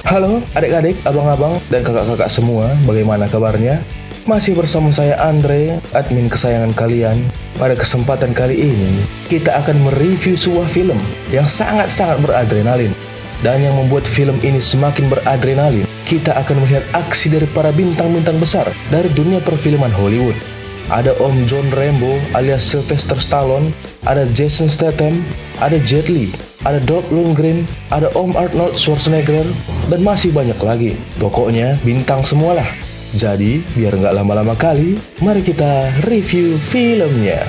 Halo adik-adik, abang-abang, dan kakak-kakak semua, bagaimana kabarnya? Masih bersama saya Andre, admin kesayangan kalian. Pada kesempatan kali ini, kita akan mereview sebuah film yang sangat-sangat beradrenalin. Dan yang membuat film ini semakin beradrenalin, kita akan melihat aksi dari para bintang-bintang besar dari dunia perfilman Hollywood. Ada Om John Rambo alias Sylvester Stallone, ada Jason Statham, ada Jet Li, ada Dolph Lundgren, ada Om Arnold Schwarzenegger, dan masih banyak lagi. Pokoknya bintang semualah. Jadi, biar nggak lama-lama kali, mari kita review filmnya.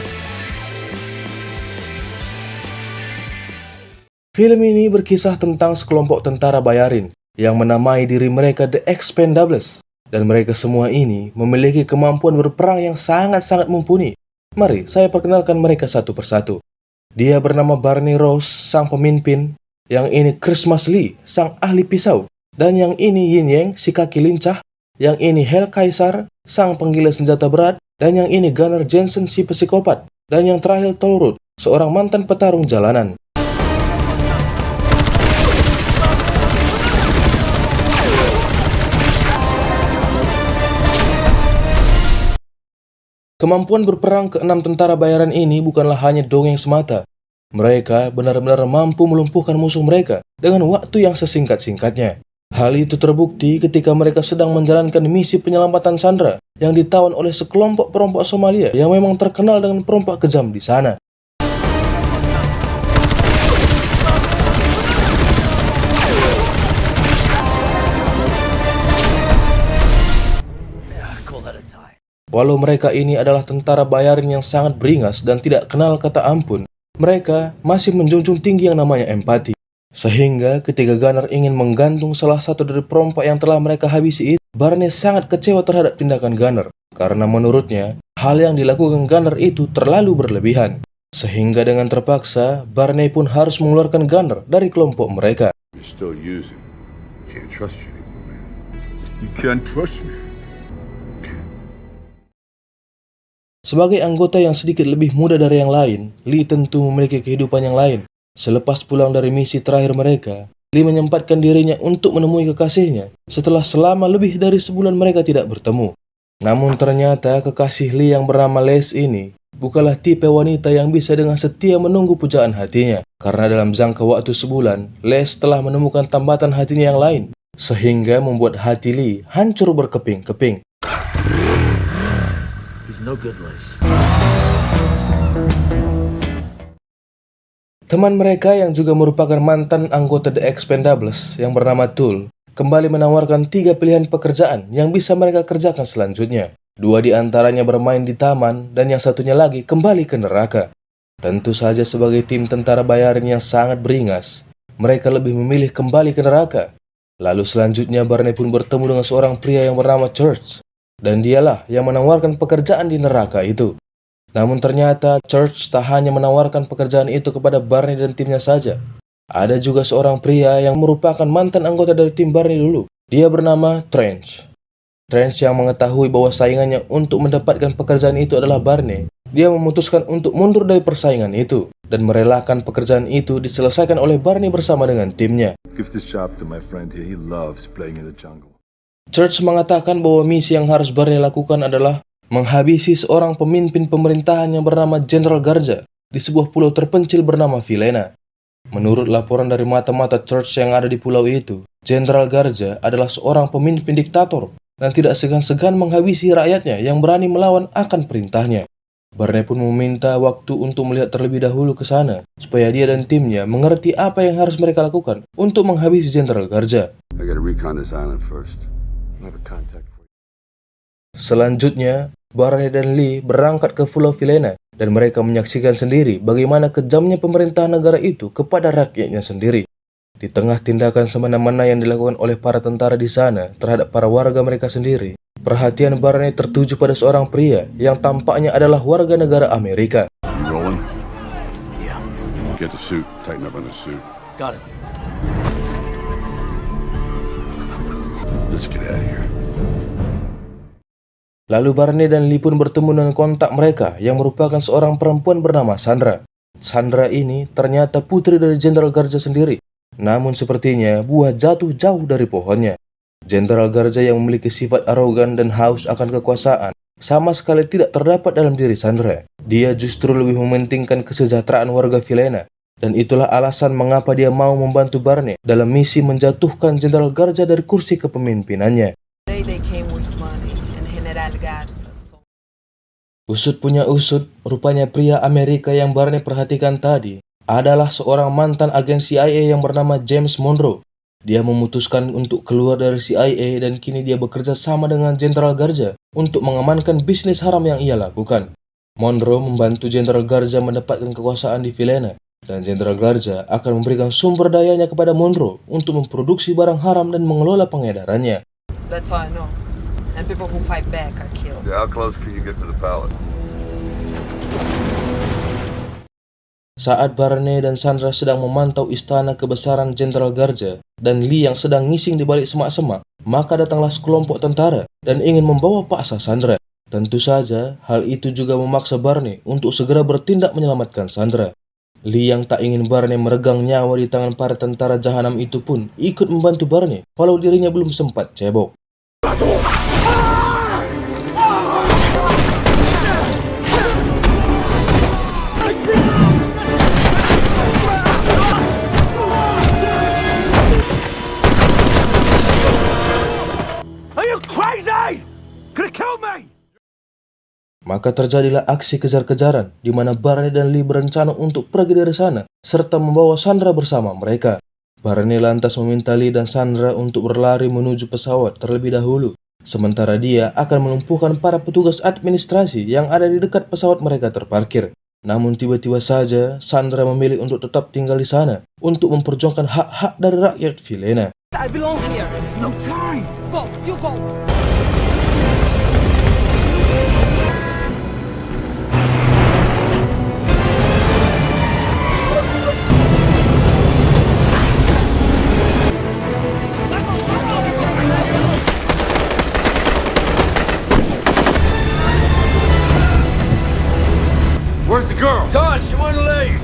Film ini berkisah tentang sekelompok tentara bayarin yang menamai diri mereka The Expendables. Dan mereka semua ini memiliki kemampuan berperang yang sangat-sangat mumpuni. Mari saya perkenalkan mereka satu persatu. Dia bernama Barney Rose, sang pemimpin. Yang ini Christmas Lee, sang ahli pisau. Dan yang ini Yin Yang, si kaki lincah. Yang ini Hell Kaisar, sang penggila senjata berat. Dan yang ini Gunnar Jensen, si psikopat. Dan yang terakhir Toll Road, seorang mantan petarung jalanan. Kemampuan berperang ke-6 tentara bayaran ini bukanlah hanya dongeng semata. Mereka benar-benar mampu melumpuhkan musuh mereka dengan waktu yang sesingkat-singkatnya. Hal itu terbukti ketika mereka sedang menjalankan misi penyelamatan Sandra yang ditawan oleh sekelompok perompak Somalia yang memang terkenal dengan perompak kejam di sana. Walau mereka ini adalah tentara bayarin yang sangat beringas dan tidak kenal kata ampun, mereka masih menjunjung tinggi yang namanya empati. Sehingga ketika Gunnar ingin menggantung salah satu dari perompak yang telah mereka habisi itu, Barney sangat kecewa terhadap tindakan Gunnar. Karena menurutnya, hal yang dilakukan Gunnar itu terlalu berlebihan. Sehingga dengan terpaksa, Barney pun harus mengeluarkan Gunnar dari kelompok mereka. Sebagai anggota yang sedikit lebih muda dari yang lain, Lee tentu memiliki kehidupan yang lain. Selepas pulang dari misi terakhir mereka, Lee menyempatkan dirinya untuk menemui kekasihnya setelah selama lebih dari sebulan mereka tidak bertemu. Namun ternyata kekasih Lee yang bernama Les ini bukanlah tipe wanita yang bisa dengan setia menunggu pujaan hatinya. Karena dalam jangka waktu sebulan, Les telah menemukan tambatan hatinya yang lain, sehingga membuat hati Lee hancur berkeping-keping. Teman mereka yang juga merupakan mantan anggota The Expendables yang bernama Tool kembali menawarkan 3 pilihan pekerjaan yang bisa mereka kerjakan selanjutnya. 2 di antaranya bermain di taman dan yang satunya lagi kembali ke neraka. Tentu saja sebagai tim tentara bayarin yang sangat beringas, mereka lebih memilih kembali ke neraka. Lalu selanjutnya Barney pun bertemu dengan seorang pria yang bernama Church. Dan dialah yang menawarkan pekerjaan di neraka itu. Namun ternyata Church tak hanya menawarkan pekerjaan itu kepada Barney dan timnya saja. Ada juga seorang pria yang merupakan mantan anggota dari tim Barney dulu. Dia bernama Trench. Trench yang mengetahui bahwa saingannya untuk mendapatkan pekerjaan itu adalah Barney. Dia memutuskan untuk mundur dari persaingan itu dan merelakan pekerjaan itu diselesaikan oleh Barney bersama dengan timnya. Give this job to my friend here. He loves playing in the jungle. Church mengatakan bahwa misi yang harus Barney lakukan adalah menghabisi seorang pemimpin pemerintahan yang bernama General Garza di sebuah pulau terpencil bernama Villena. Menurut laporan dari mata-mata Church yang ada di pulau itu, General Garza adalah seorang pemimpin diktator dan tidak segan-segan menghabisi rakyatnya yang berani melawan akan perintahnya. Barney pun meminta waktu untuk melihat terlebih dahulu ke sana, supaya dia dan timnya mengerti apa yang harus mereka lakukan untuk menghabisi General Garza. I gotta recon this island first. Selanjutnya, Barney dan Lee berangkat ke Pulau Villena dan mereka menyaksikan sendiri bagaimana kejamnya pemerintahan negara itu kepada rakyatnya sendiri. Di tengah tindakan semena-mena yang dilakukan oleh para tentara di sana terhadap para warga mereka sendiri, perhatian Barney tertuju pada seorang pria yang tampaknya adalah warga negara Amerika. You rolling? Yeah. Get the suit. Tighten up on the suit. Got it. Let's get out of here. Lalu Barney dan Lee pun bertemu dengan kontak mereka yang merupakan seorang perempuan bernama Sandra. Sandra ini ternyata putri dari Jenderal Garza sendiri. Namun sepertinya buah jatuh jauh dari pohonnya. Jenderal Garza yang memiliki sifat arogan dan haus akan kekuasaan sama sekali tidak terdapat dalam diri Sandra. Dia justru lebih mementingkan kesejahteraan warga Villena. Dan itulah alasan mengapa dia mau membantu Barney dalam misi menjatuhkan Jenderal Garza dari kursi kepemimpinannya. Usut punya usut, rupanya pria Amerika yang Barney perhatikan tadi adalah seorang mantan agen CIA yang bernama James Monroe. Dia memutuskan untuk keluar dari CIA dan kini dia bekerja sama dengan Jenderal Garza untuk mengamankan bisnis haram yang ia lakukan. Monroe membantu Jenderal Garza mendapatkan kekuasaan di Villena. Dan Jenderal Garza akan memberikan sumber dayanya kepada Monroe untuk memproduksi barang haram dan mengelola pengedarannya. That's all I know. And people who fight back are killed. How close can you get to the pallet? Saat Barney dan Sandra sedang memantau istana kebesaran Jenderal Garza dan Lee yang sedang ngising di balik semak-semak, maka datanglah sekelompok tentara dan ingin membawa paksa Sandra. Tentu saja, hal itu juga memaksa Barney untuk segera bertindak menyelamatkan Sandra. Lee yang tak ingin Barney meregang nyawa di tangan para tentara jahanam itu pun ikut membantu Barney walau dirinya belum sempat cebok. Are you crazy? Could have killed me! Maka terjadilah aksi kejar-kejaran di mana Barney dan Lee berencana untuk pergi dari sana serta membawa Sandra bersama mereka. Barney lantas meminta Lee dan Sandra untuk berlari menuju pesawat terlebih dahulu, sementara dia akan melumpuhkan para petugas administrasi yang ada di dekat pesawat mereka terparkir. Namun tiba-tiba saja Sandra memilih untuk tetap tinggal di sana untuk memperjuangkan hak-hak dari rakyat Villena. I belong here. There's no time! Go, you go. Where's the girl? God, she wouldn't leave!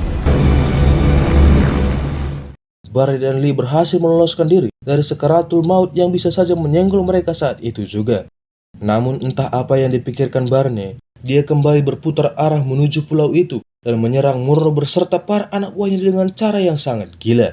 Barney dan Lee berhasil meloloskan diri dari sekaratul maut yang bisa saja menyenggol mereka saat itu juga. Namun entah apa yang dipikirkan Barney, dia kembali berputar arah menuju pulau itu dan menyerang Monroe berserta para anak buahnya dengan cara yang sangat gila.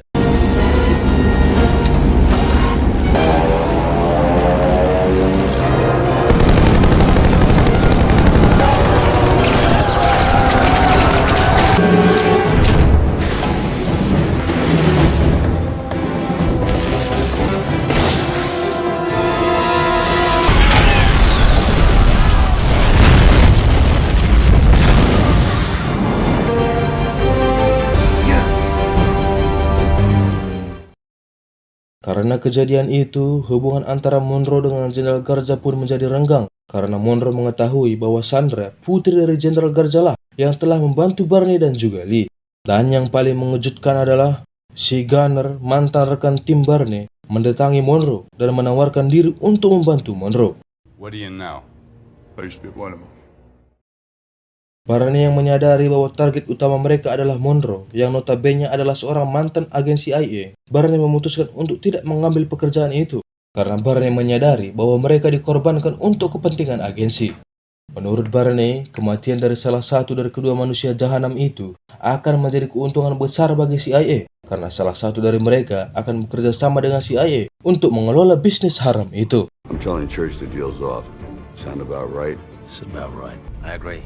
Karena kejadian itu, hubungan antara Monroe dengan Jenderal Garza pun menjadi renggang karena Monroe mengetahui bahwa Sandra, putri dari Jenderal Garza lah yang telah membantu Barney dan juga Lee. Dan yang paling mengejutkan adalah si Gunner, mantan rekan tim Barney, mendatangi Monroe dan menawarkan diri untuk membantu Monroe. What are you now? I used to be one of them. Barney yang menyadari bahwa target utama mereka adalah Monroe, yang notabene adalah seorang mantan agen CIA, Barney memutuskan untuk tidak mengambil pekerjaan itu, karena Barney menyadari bahwa mereka dikorbankan untuk kepentingan agensi. Menurut Barney, kematian dari salah satu dari kedua manusia jahanam itu akan menjadi keuntungan besar bagi CIA, karena salah satu dari mereka akan bekerja sama dengan CIA untuk mengelola bisnis haram itu. I'm telling Church the deal's off. Sound about right? It's about right. I agree.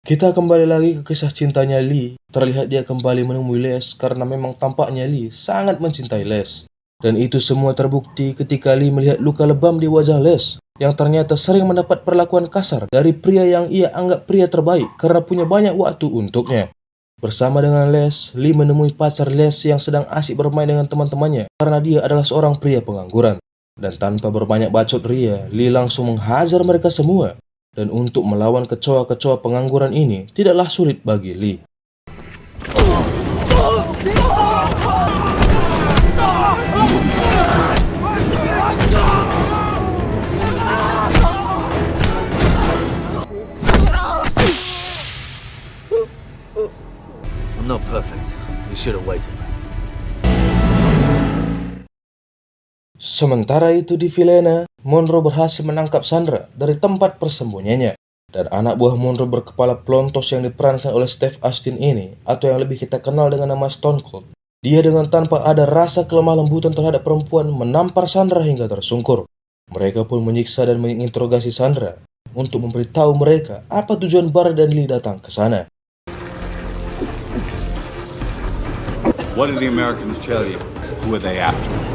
Kita kembali lagi ke kisah cintanya Lee. Terlihat dia kembali menemui Les karena memang tampaknya Lee sangat mencintai Les. Dan itu semua terbukti ketika Lee melihat luka lebam di wajah Les, yang ternyata sering mendapat perlakuan kasar dari pria yang ia anggap pria terbaik karena punya banyak waktu untuknya. Bersama dengan Les, Lee menemui pacar Les yang sedang asik bermain dengan teman-temannya karena dia adalah seorang pria pengangguran. Dan tanpa berbanyak bacot ria, Lee langsung menghajar mereka semua. Dan untuk melawan kecoa-kecoa pengangguran ini tidaklah sulit bagi Lee. I'm not perfect. We should have waited. Sementara itu di Vilena, Monroe berhasil menangkap Sandra dari tempat persembunyiannya. Dan anak buah Monroe berkepala pelontos yang diperankan oleh Steve Austin ini, atau yang lebih kita kenal dengan nama Stone Cold, dia dengan tanpa ada rasa kelemah lembutan terhadap perempuan menampar Sandra hingga tersungkur. Mereka pun menyiksa dan menginterogasi Sandra untuk memberitahu mereka apa tujuan Barney dan Lee datang ke sana. What did the Americans tell you? Who are they after?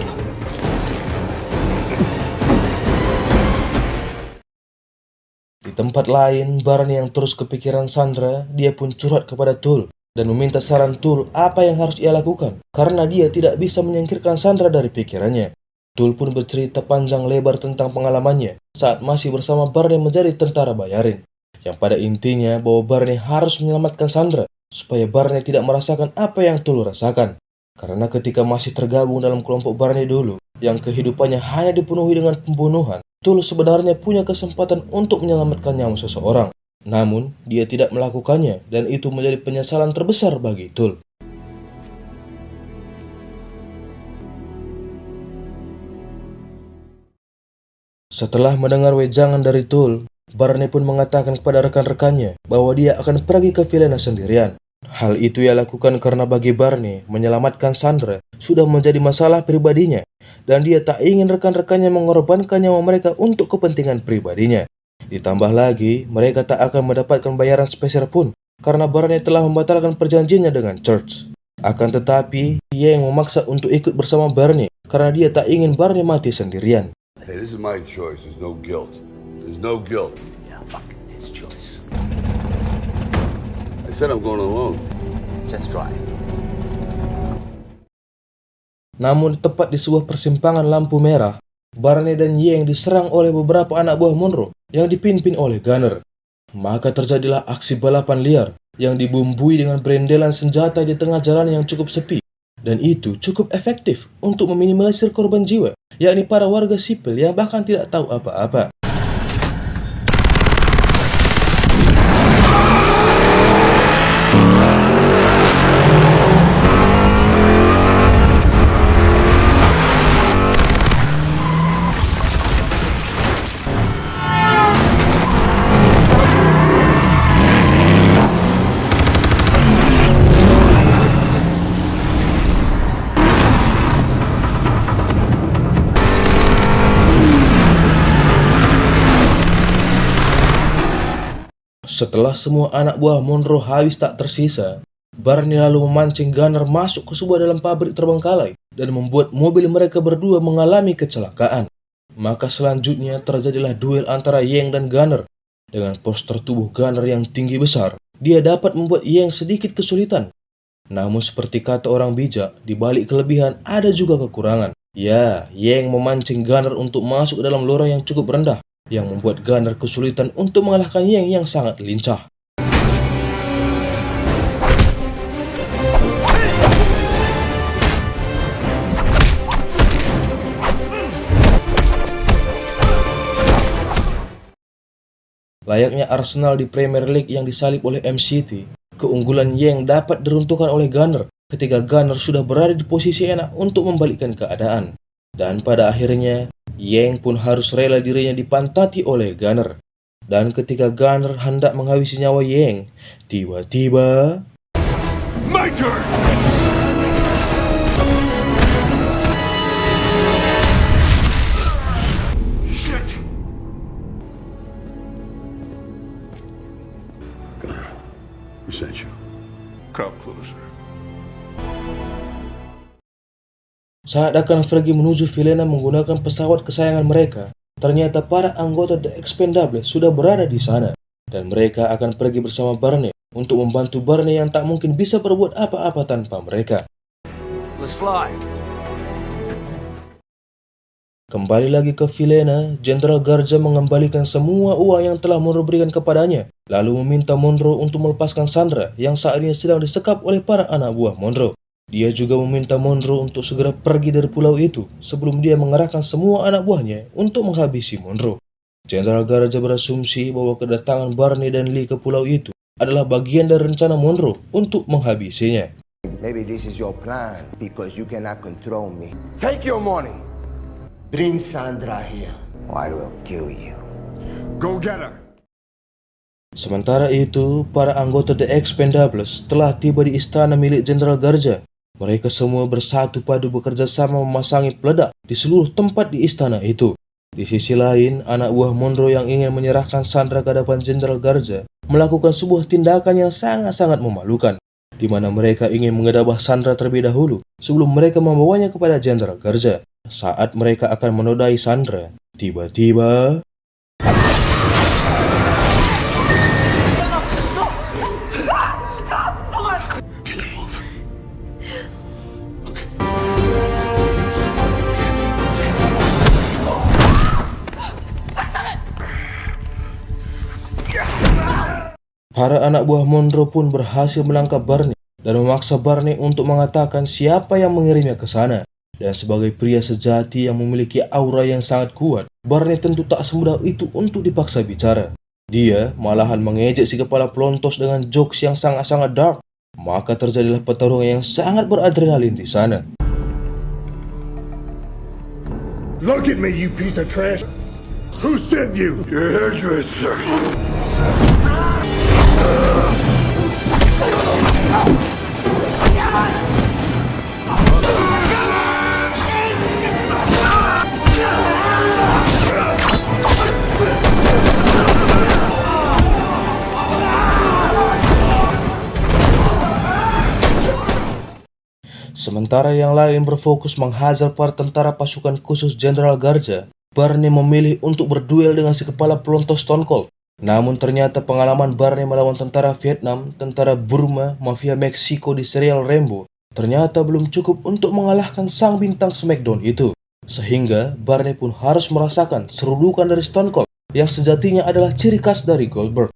Di tempat lain, Barney yang terus kepikiran Sandra, dia pun curhat kepada Tool dan meminta saran Tool apa yang harus ia lakukan karena dia tidak bisa menyingkirkan Sandra dari pikirannya. Tool pun bercerita panjang lebar tentang pengalamannya saat masih bersama Barney menjadi tentara bayarin, yang pada intinya bahwa Barney harus menyelamatkan Sandra supaya Barney tidak merasakan apa yang Tool rasakan. Karena ketika masih tergabung dalam kelompok Barney dulu, yang kehidupannya hanya dipenuhi dengan pembunuhan, Tool sebenarnya punya kesempatan untuk menyelamatkan nyawa seseorang. Namun, dia tidak melakukannya dan itu menjadi penyesalan terbesar bagi Tool. Setelah mendengar wejangan dari Tool, Barney pun mengatakan kepada rekan-rekannya bahwa dia akan pergi ke Vilena sendirian. Hal itu ia lakukan karena bagi Barney, menyelamatkan Sandra sudah menjadi masalah pribadinya dan dia tak ingin rekan-rekannya mengorbankan nyawa mereka untuk kepentingan pribadinya. Ditambah lagi, mereka tak akan mendapatkan bayaran sepeser pun karena Barney telah membatalkan perjanjiannya dengan Church. Akan tetapi, Yang memaksa untuk ikut bersama Barney karena dia tak ingin Barney mati sendirian. Hey, this is my choice. There's no guilt. There's no guilt. Yeah, fuck his choice. I said I'm going alone. Just try. Namun tepat di sebuah persimpangan lampu merah, Barney dan Yang diserang oleh beberapa anak buah Monroe yang dipimpin oleh Gunner. Maka terjadilah aksi balapan liar yang dibumbui dengan berendelan senjata di tengah jalan yang cukup sepi. Dan itu cukup efektif untuk meminimalisir korban jiwa, yakni para warga sipil yang bahkan tidak tahu apa-apa. Setelah semua anak buah Monroe habis tak tersisa, Barney lalu memancing Gunner masuk ke sebuah dalam pabrik terbengkalai dan membuat mobil mereka berdua mengalami kecelakaan. Maka selanjutnya terjadilah duel antara Yang dan Gunner. Dengan postur tubuh Gunner yang tinggi besar, dia dapat membuat Yang sedikit kesulitan. Namun seperti kata orang bijak, di balik kelebihan ada juga kekurangan. Ya, Yang memancing Gunner untuk masuk ke dalam lorong yang cukup rendah, yang membuat Gunner kesulitan untuk mengalahkan Yang yang sangat lincah. Layaknya Arsenal di Premier League yang disalip oleh MCT, keunggulan Yang dapat diruntuhkan oleh Gunner ketika Gunner sudah berada di posisi enak untuk membalikkan keadaan. Dan pada akhirnya, Yang pun harus rela dirinya dipantati oleh Gunner. Dan ketika Gunner hendak menghabisi nyawa Yang, tiba-tiba... My turn! Shit! Gunner, we sent you. Come closer. Saat akan pergi menuju Vilena menggunakan pesawat kesayangan mereka, ternyata para anggota The Expendables sudah berada di sana. Dan mereka akan pergi bersama Barney untuk membantu Barney yang tak mungkin bisa berbuat apa-apa tanpa mereka. Let's fly. Kembali lagi ke Vilena, Jenderal Garza mengembalikan semua uang yang telah Monroe berikan kepadanya, lalu meminta Monroe untuk melepaskan Sandra yang saat ini sedang disekap oleh para anak buah Monroe. Dia juga meminta Monroe untuk segera pergi dari pulau itu sebelum dia mengerahkan semua anak buahnya untuk menghabisi Monroe. Jenderal Garza berasumsi bahwa kedatangan Barney dan Lee ke pulau itu adalah bagian dari rencana Monroe untuk menghabisinya. Maybe this is your plan because you cannot control me. Take your money Bring Sandra here. I will kill you. Go get her. Sementara itu, para anggota The Expendables telah tiba di istana milik Jenderal Garza. Mereka semua bersatu padu bekerja sama memasangi peledak di seluruh tempat di istana itu. Di sisi lain, anak buah Monroe yang ingin menyerahkan Sandra ke hadapan Jenderal Garza melakukan sebuah tindakan yang sangat-sangat memalukan, di mana mereka ingin mengedabah Sandra terlebih dahulu sebelum mereka membawanya kepada Jenderal Garza. Saat mereka akan menodai Sandra, tiba-tiba para anak buah Monroe pun berhasil menangkap Barney dan memaksa Barney untuk mengatakan siapa yang mengirimnya ke sana. Dan sebagai pria sejati yang memiliki aura yang sangat kuat, Barney tentu tak semudah itu untuk dipaksa bicara. Dia malahan mengejek si kepala pelontos dengan jokes yang sangat-sangat dark. Maka terjadilah pertarungan yang sangat beradrenalin di sana. Look at me, you piece of trash. Who sent you? Your hairdresser. Sementara yang lain berfokus menghajar para tentara pasukan khusus Jenderal Garza, Barney memilih untuk berduel dengan si kepala pelontos Stone Cold. Namun ternyata pengalaman Barney melawan tentara Vietnam, tentara Burma, mafia Meksiko di serial Rambo ternyata belum cukup untuk mengalahkan sang bintang Smackdown itu. Sehingga Barney pun harus merasakan serudukan dari Stone Cold yang sejatinya adalah ciri khas dari Goldberg.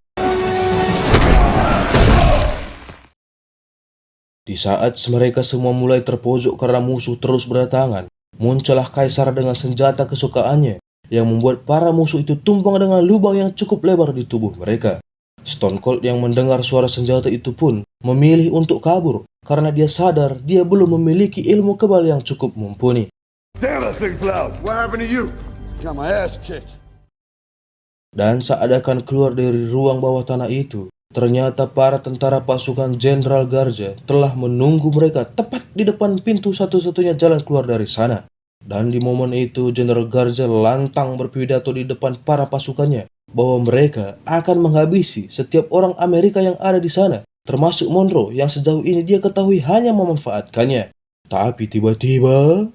Di saat mereka semua mulai terpojok karena musuh terus berdatangan, muncullah Kaisar dengan senjata kesukaannya yang membuat para musuh itu tumbang dengan lubang yang cukup lebar di tubuh mereka. Stone Cold yang mendengar suara senjata itu pun memilih untuk kabur karena dia sadar dia belum memiliki ilmu kebal yang cukup mumpuni. Damn, that thing's loud. What happened to you? Got my ass kicked. Dan saat akan keluar dari ruang bawah tanah itu, ternyata para tentara pasukan Jenderal Garza telah menunggu mereka tepat di depan pintu satu-satunya jalan keluar dari sana. Dan di momen itu Jenderal Garza lantang berpidato di depan para pasukannya bahwa mereka akan menghabisi setiap orang Amerika yang ada di sana, termasuk Monroe yang sejauh ini dia ketahui hanya memanfaatkannya. Tapi tiba-tiba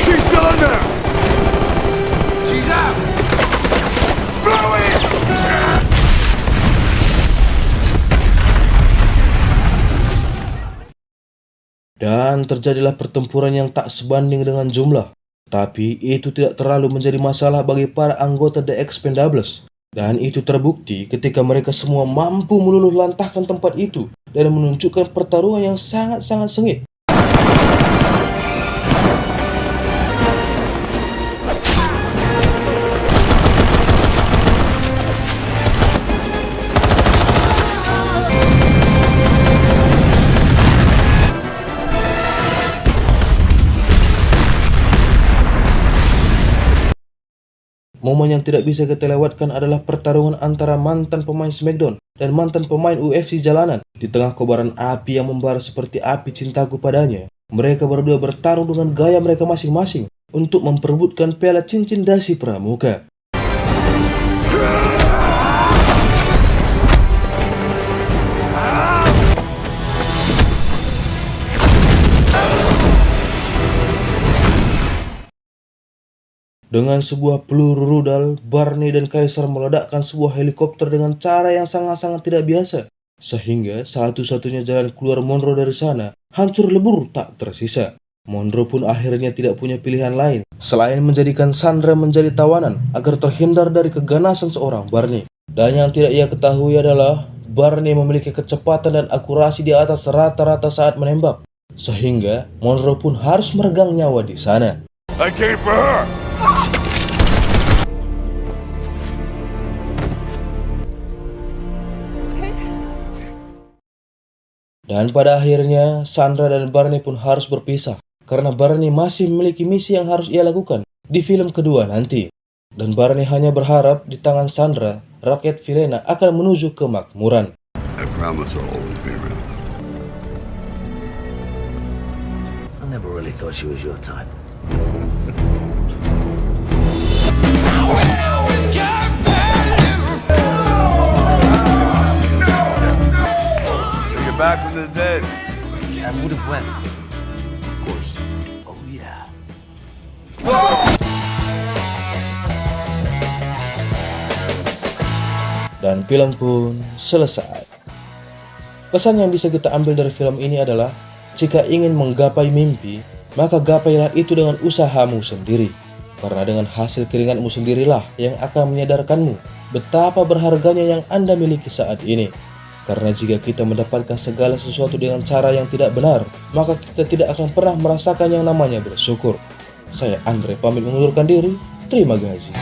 She's still in there. She's out! Blow it! dan terjadilah pertempuran yang tak sebanding dengan jumlah. Tapi itu tidak terlalu menjadi masalah bagi para anggota The Expendables. Dan itu terbukti ketika mereka semua mampu meluluh lantahkan tempat itu dan menunjukkan pertarungan yang sangat-sangat sengit. Momen yang tidak bisa kita lewatkan adalah pertarungan antara mantan pemain Smackdown dan mantan pemain UFC jalanan. Di tengah kobaran api yang membara seperti api cintaku padanya, mereka berdua bertarung dengan gaya mereka masing-masing untuk memperebutkan piala cincin dasi pramuka. Dengan sebuah peluru rudal, Barney dan Kaisar meledakkan sebuah helikopter dengan cara yang sangat-sangat tidak biasa. Sehingga satu-satunya jalan keluar Monroe dari sana hancur lebur tak tersisa. Monroe pun akhirnya tidak punya pilihan lain selain menjadikan Sandra menjadi tawanan agar terhindar dari keganasan seorang Barney. Dan yang tidak ia ketahui adalah Barney memiliki kecepatan dan akurasi di atas rata-rata saat menembak. Sehingga Monroe pun harus meregang nyawa di sana. I came for her. Dan pada akhirnya, Sandra dan Barney pun harus berpisah, karena Barney masih memiliki misi yang harus ia lakukan di film kedua nanti. Dan Barney hanya berharap di tangan Sandra, rakyat Vilena akan menuju kemakmuran. I promise I'll always be around. I never really thought she was your type. You're back from the dead. I would have went. Of course. Oh yeah. Dan film pun selesai. Pesan yang bisa kita ambil dari film ini adalah, jika ingin menggapai mimpi, maka gapailah itu dengan usahamu sendiri. Karena dengan hasil keringatmu sendirilah yang akan menyadarkanmu betapa berharganya yang Anda miliki saat ini. Karena jika kita mendapatkan segala sesuatu dengan cara yang tidak benar, maka kita tidak akan pernah merasakan yang namanya bersyukur. Saya Andre pamit mengundurkan diri. Terima kasih.